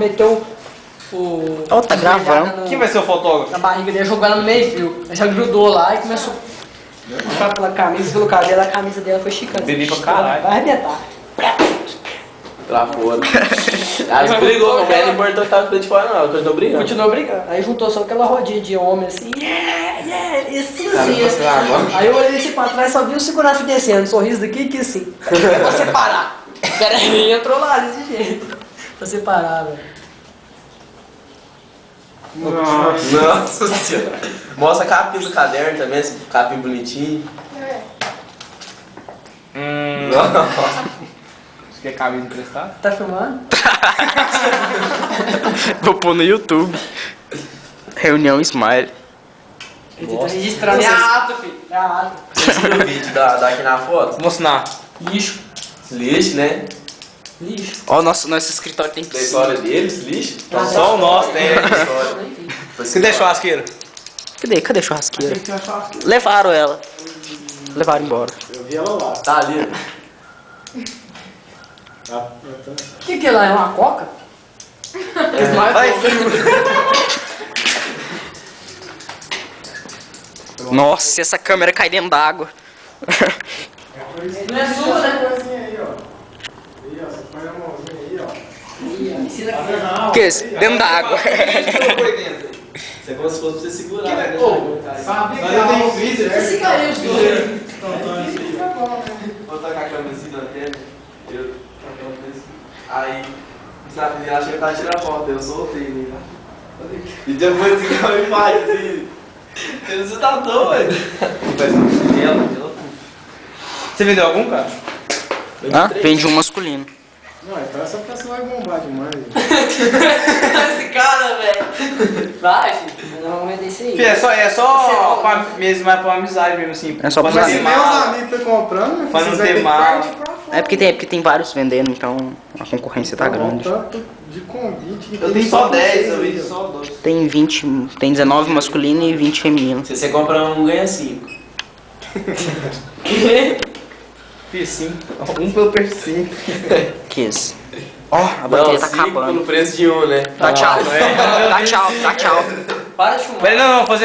meteu o... Ó, tá gravando. Quem vai ser o fotógrafo? Na barriga dele, jogou ela no meio-fio. Aí já grudou lá e começou a puxar pela camisa, pelo cabelo, a camisa dela foi chicane. Bebi pra caralho. Vai arrebentar. Pra fora. Aí brigou, mas ela importou que tava de fora, não. Ela continuou brigando. Continuou brigando. Aí juntou só aquela rodinha de homem assim. Isso assim. Aí eu olhei assim pra trás, só vi o segurança descendo. Um sorriso daqui que assim. É pra separar. Pera aí, entrou lá desse jeito. Pra separar, velho. Nossa senhora. Mostra a capinha do caderno também, esse capinha bonitinho. Nossa. Você quer camisa emprestada? Tá filmando? Vou pôr no YouTube. Reunião Smile. Ele tá registrando. É ato, filho. É ato. Você viu o vídeo daqui na foto? Vou mostrar. Lixo. Lixo, né? Lixo. Ó, nosso escritório tem Da piscina. história deles, lixo. Ah, Só o nosso tem, né? Você deixou a churrasqueira? Cadê a churrasqueira? Levaram ela. Levaram embora. Eu vi ela lá. Tá ali. O que é lá? É uma coca? Vai. Nossa, essa câmera cai dentro d'água. Não é sua, né? Coisinha aí, ó. Aí, ó. Você põe a mãozinha aí, ó. Ensina Tá aqui. vendo a Que esse? Dentro d'água. Isso é como se fosse pra você segurar. Né? Sabia que ela tem freezer? Esse caiu, filho. Vou tocar a câmera assim na tela. Eu tocando assim. Aí, sabe, ela chega e tá tirando a foto. Eu soltei ele. E depois assim, ela me faz assim. Você tá doido? Você vendeu algum, cara? Hã? Vende um masculino. Não, então essa pessoa vai bombar demais. Esse cara, velho. Vai, filho. Não vamos vender isso aí. Filho, é só pra, mesmo, mais pra uma amizade mesmo assim. É só pra pra não Se ter meus mal. amigos foi comprando, meu Pra não vocês ter vai ter que mal. partir pra fora. É porque tem vários vendendo, então a concorrência tá grande. Tanto de convite que Eu tenho só 10, eu vejo só 2. Tem 20, tem 19 masculino e 20 feminino. Se você comprar um, ganha 5. Fiz sim. Um pelo preço sim. Que isso? Ó, a bateria tá acabando. No preço de um, né? Dá tchau. Dá tchau, dá tchau. Para de fumar. Peraí, não, fazer.